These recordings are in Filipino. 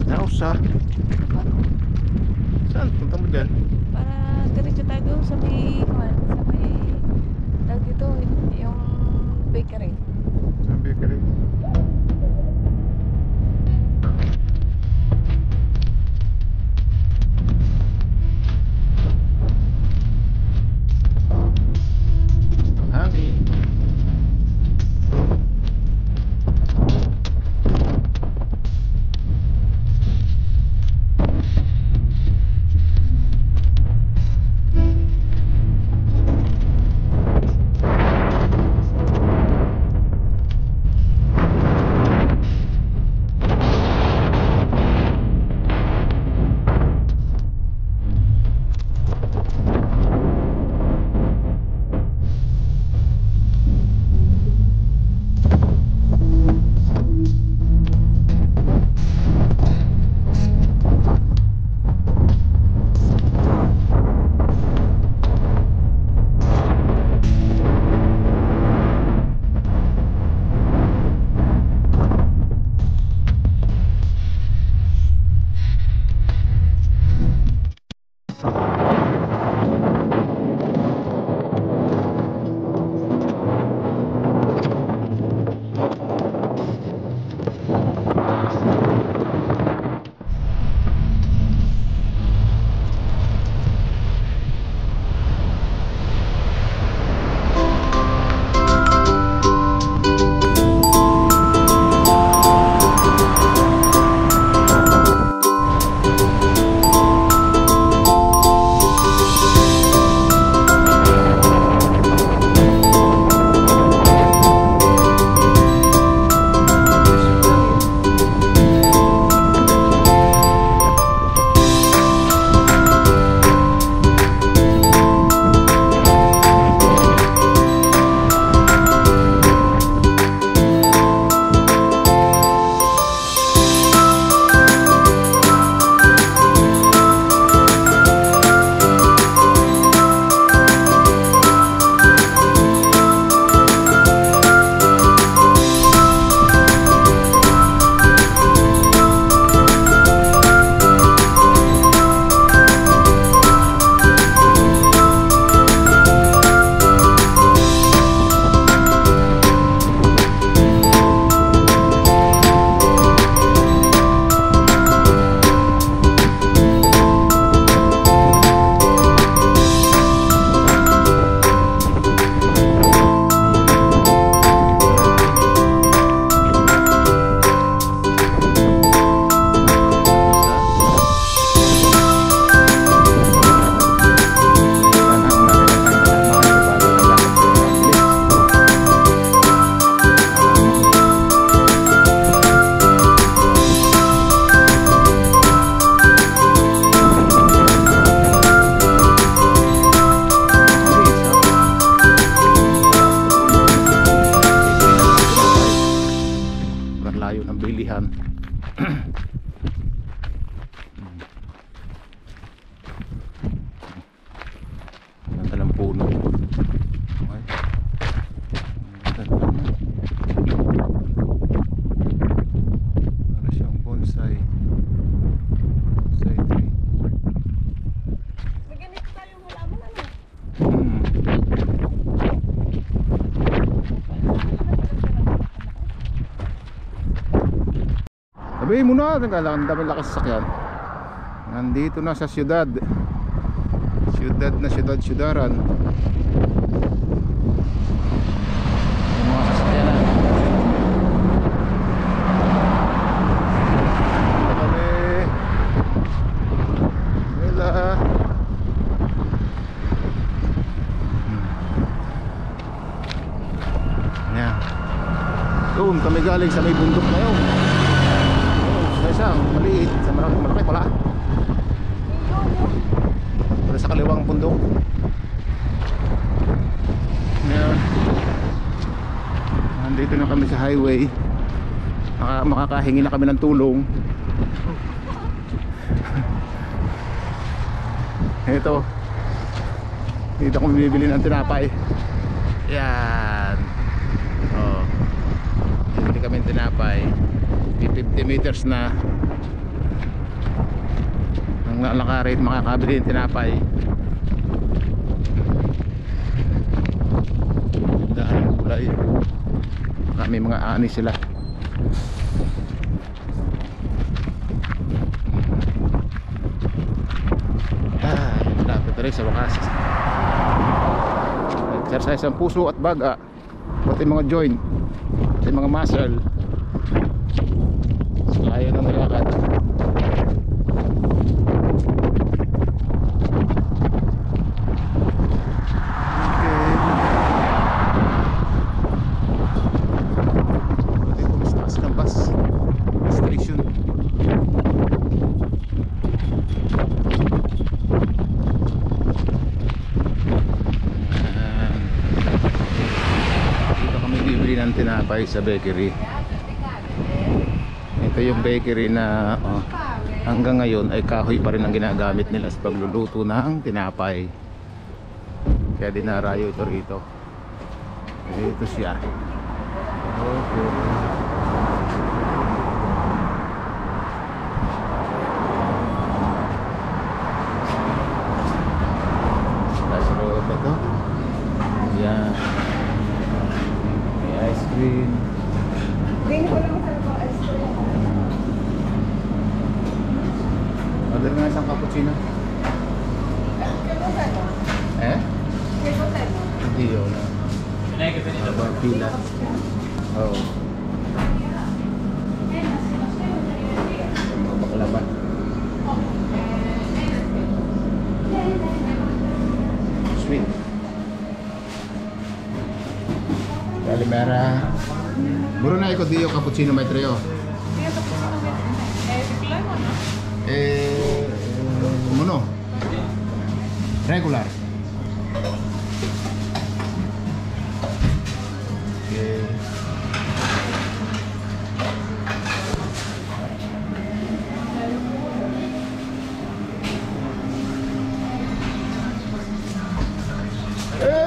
Nausa. Saan punta mo dyan? Para diretso tayo doon sa may tawag dito, yung bakery. Sa bakery. Hangin. Layo ng bilihan. Ang talang puno. Okay. Ano siyang bonsai. Bonsai tree. May ganito tayong halaman, ano? Sabihin mo na, ang dami lakas sasakyan. Nandito na sa syudad. Syudaran. Yung mga sasakyan na. Dito kami. Wala. Yan. Doon kami galing sa may bundok na yun. Isa, maliit, sa malaki pala. Pero sa kaliwang bundok. Ngayon, nandito na kami sa highway. Makakahingi na kami ng tulong. Ito, dito kami bibili ng tinapay. Yan. Oh, bibili kami ng tinapay. 50 meters na lalakarin, makakabili ng tinapay. Tindahan ng gulay. May mga ani sila. Lapit na rin sa wakas. Exercise ang puso at baga, pati mga joint, pati mga muscle. Kaya ng nilakad. Dito mas taas ng bus station. Dito kami bibili ng tinapay sa bakery. Ito yung bakery na hanggang ngayon ay kahoy pa rin ang ginagamit nila sa pagluluto ng tinapay. Kaya dinarayo ito rito. Ito siya. Okay. Sa loob ito. Yan. May ice cream. Order nga isang cappuccino. Eh? Hindi yun. Habang pila. Oo. Mga baklava. Sweet. Kalimera. Muro na iko diyo cappuccino may trio. Mono. Regular. Okay.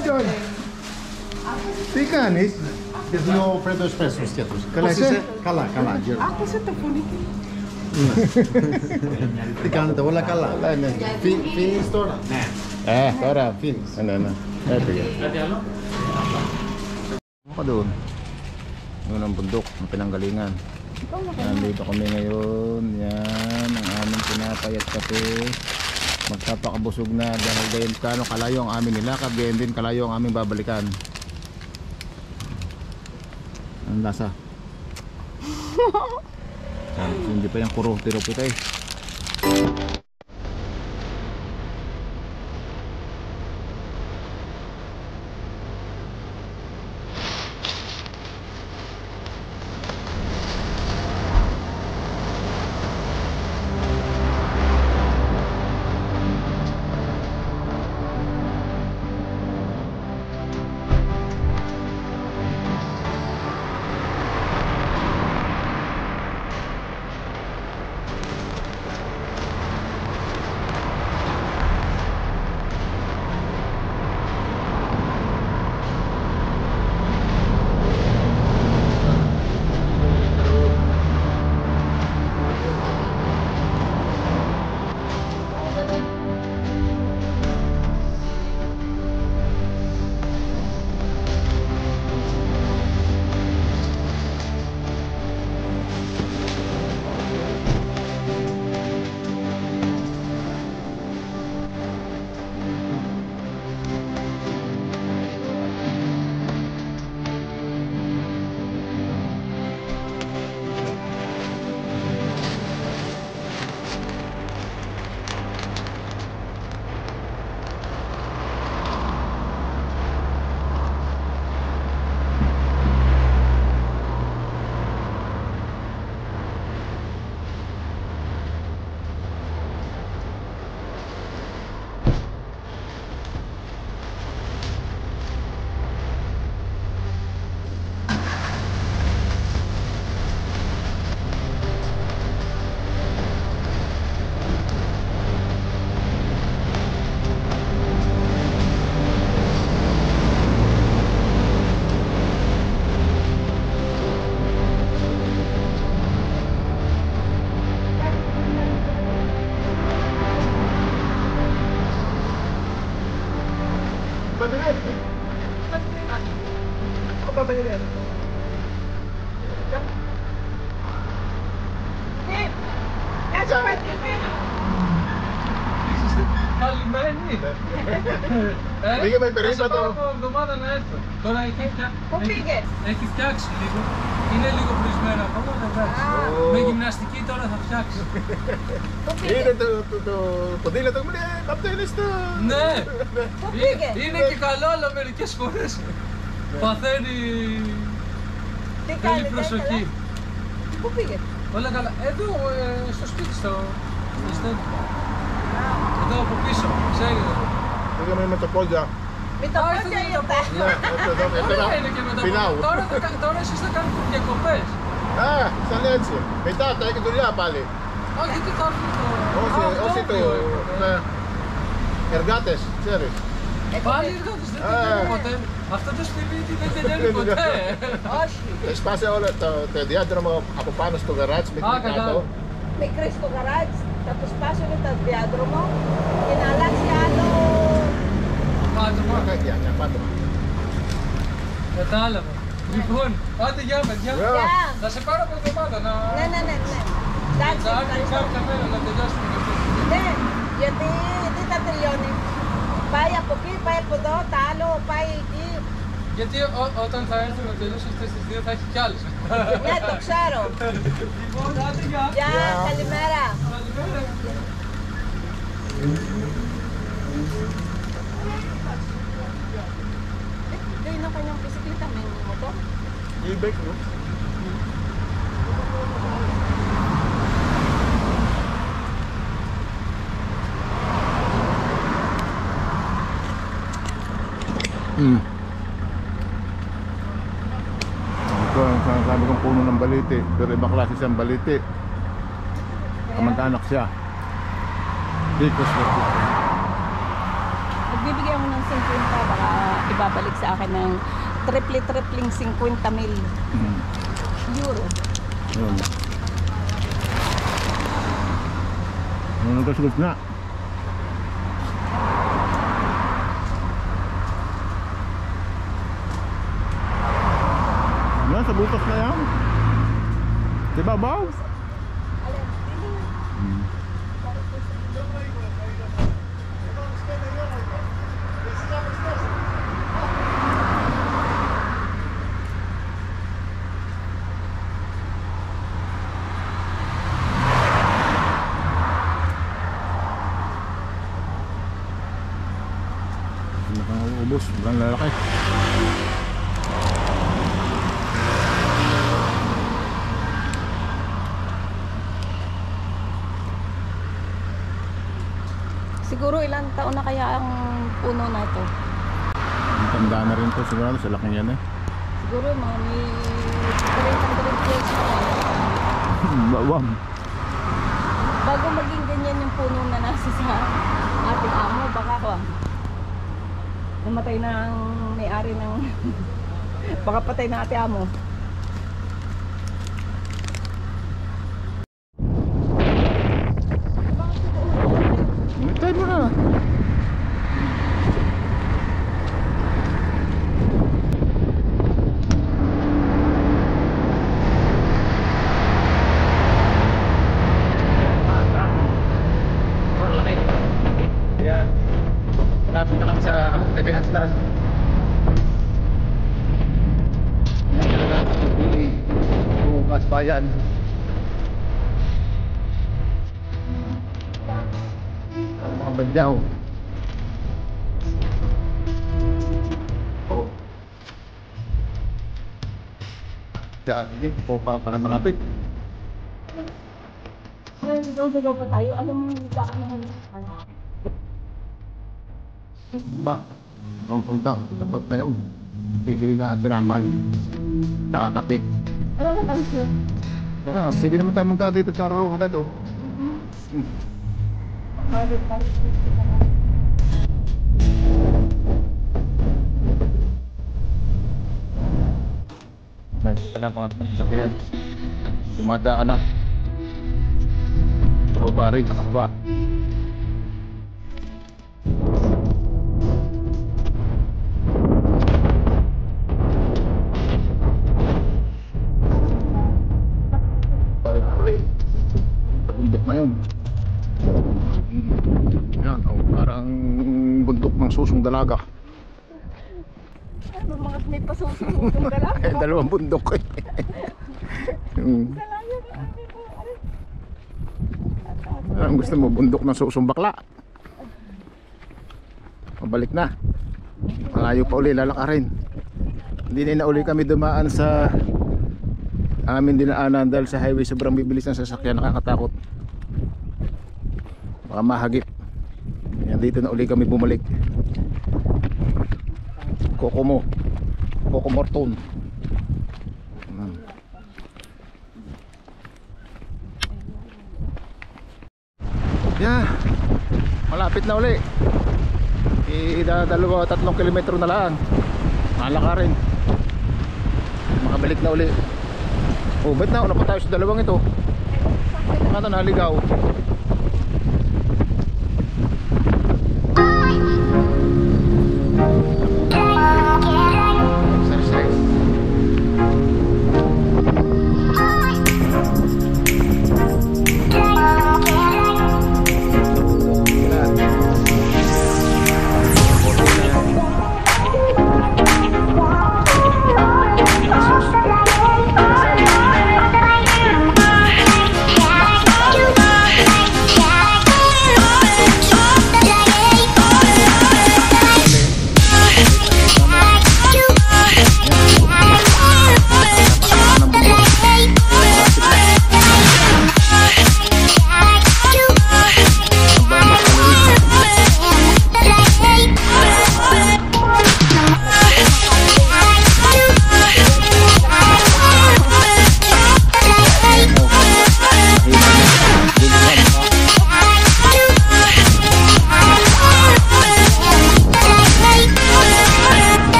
John. Picanis. There's no Freddo espresso, Tietos. Kala, Jerry. Ako sa tapunik. Tikana ta wala kala. Fin store. Tara. Fins. Ano. Ito yan. Ano ka doon? Yun ang bundok, ang pinanggalingan. Nandito kami ngayon. Yan, ang aming tinapay at kape. Magpapakabusog na dahil gayon kano kalayo ang aming nilakad, gayon din kalayo ang aming babalikan. Ang lasa. Hindi pa yung kuro tiro kita eh. Καλυμμένη. Πήγε με περίπατο. Θα σε πάρω από εβδομάδα να έρθω. Τώρα Πού πήγες? έχει φτιάξει λίγο. Είναι λίγο πρισμένο ακόμα, αλλά εντάξει. Με γυμναστική τώρα θα φτιάξει. Πού Είναι πήγες? το ποδήλατο μου, λέει, καπτέλιστο. Ναι, Πού πήγες? είναι και καλό, αλλά μερικές φορές παθαίνει. Τι Θέλει κάνετε, προσοχή. καλά? Πού πήγες? Όλα καλά. Εδώ, στο σπίτι, στο στένι. Εδώ από πίσω, ξέρει. Πήγαμε με το πόδια. Με το Α, πόδια ήρθατε με το ήρθα. Ναι, Ωραία είναι και με τα πεινάω. πόδια. Τώρα εσείς θα κάνετε διακοπές. Α, σαν έτσι. Μετά θα έχει δουλειά πάλι. Α, γιατί θα έρθουν το... Όχι, Α, αυτό όχι το... είναι. Ναι. Εργάτες, ξέρεις. Πάλι εργάτες δεν τελειώνει ποτέ. Αυτό το σπίτι δεν τελειώνει ποτέ. Όχι. Σπάσε όλο το διάδρομο από πάνω στο γαράτς Α, μέχρι κάτω. κατάλαβα. Μικρή στο γαράτζ, θα το σπάσουν το διάδρομο και να αλλάξει άλλο. Πάτωμα. Μακάκια, μια πάτωμα. Κατάλαβα. Λοιπόν, άντε γεια παιδιά. Γεια. Γεια. Θα σε πάρω από εβδομάδα να... Ναι. Εντάξει, Θα έρθει ευχαριστώ. κάποια μέρα να τελειώσουμε και αυτό. Ναι, γιατί δεν θα τελειώνει. Πάει από εκεί, πάει από εδώ, τα άλλο πάει εκεί. Γιατί όταν θα έρθει να τελειώσει αυτές τις δύο θα έχει κι άλλες. Ναι, το ξέρω. Λοιπόν, άντε γεια. Γεια, καλημέρα. Καλημέρα. Δεν είναι kanyang bisikleta, may motor. E-bike, no? Ito ang sinasabi kong puno ng baliti. Pero iba klase siyang baliti. Kamag-anak siya. Dicos versus. Nagbibigay ako ng 50, baka ibabalik sa akin ng triple-tripling 50 mil euro. Yun. Ano ito sulit na? Yan, sa butas na yan. Diba, Bob? Nakauubos, sobrang lalaki. Siguro ilang taon na kaya ang puno na ito? Ang tanda na rin to siguro sa laking yan eh. Siguro mga may 300 years na. Bawang. Bago maging ganyan yung puno na nasa sa ating amo, baka ko namatay na ang may-ari ng baka patay na ate amo. Mitay mo na. Ayan. Malapit na kami sa TV Hanslan. Ayan talaga. Bukas bayan. Ang mga bandyaw. Oo. Diyan, hindi po pa malapit. Sigaw pa tayo. Alam mo yung daan naman. Ba? Ang punta. Dapat na yun. Pigil na at binaman. Nakakapit. Ano na tayo siya? Ah, sige naman tayo magta dito sa araw ka to. Nice. Wala pa nga sakyan. Dumada ka na. O pare, nakaba. Pare. Pagunda. bundok na yun. Yan, oh, parang bundok ng susong dalaga. Ano mga may pasusunod dalaga? Eh, dalawang bundok eh. Ang gusto mo, bundok ng susong bakla. Pabalik na. Malayo pa uli, lalakarin. Hindi na uli kami dumaan sa amin dinaanan dahil sa highway sobrang bibilis ng sasakyan, nakakatakot. Baka mahagip. Yan, dito na uli kami bumalik. Kokomo Morton. Yeah, malapit na uli. Dalawa, 3 kilometro na lang. Malakarin. Makabalik na uli. Oh, ba't na? Una pa tayo sa dalawang ito. Ano naligaw? Exercise.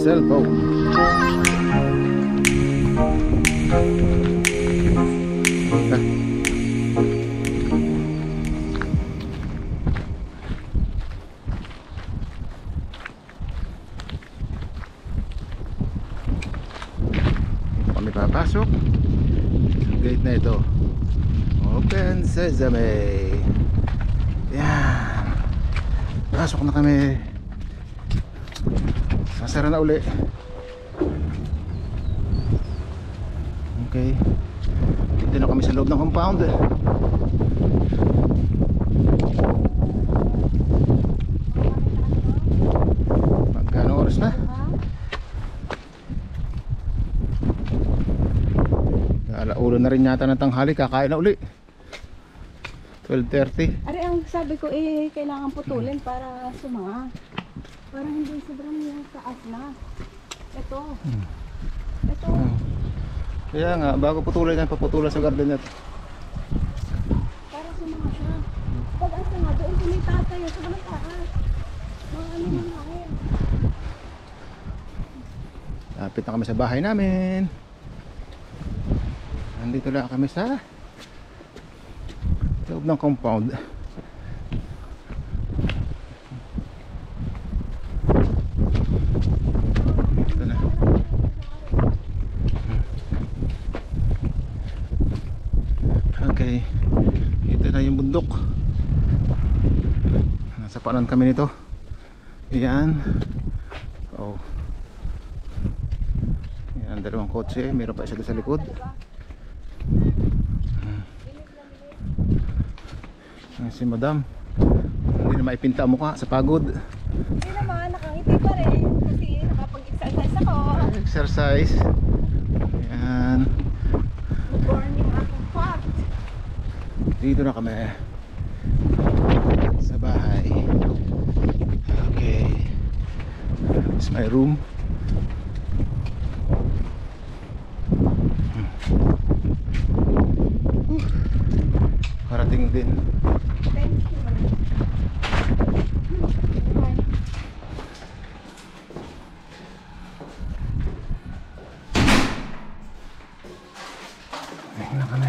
cellphone. Kami papasok sa gate na ito. Open Sesame. Yan, pasok na kami. Sasara na uli. Okay, dito na kami sa loob ng compound. Magkano oras na? Alauna na rin yata ng tanghali. Kakain na uli. 12:30. Ari, ang sabi ko kailangan putulin para sumanga. Para hindi sobrang yung taas na. Ito. Ito. Kaya nga, bago putulin yan, paputulan sa garden net. Para sumanga siya. Pag asa nga, doon may tatay. Sobrang taas. Mga ano yung hangin. Lapit na kami sa bahay namin. Nandito lang kami sa loob ng compound. Sasapanan kami nito. Yan. Oh. Yan, dalawang kotse. Meron pa isa doon sa likod. Yan si madam. Hindi na maipinta ang mukha sa pagod. Hindi naman, nakangiti pa rin. Kasi nakapag-exercise ako. Exercise. Yan. Burn yung aking fat. Dito na kami sa bahay. Okay. This is my room. Parating din. Thank you. Ayun na kami.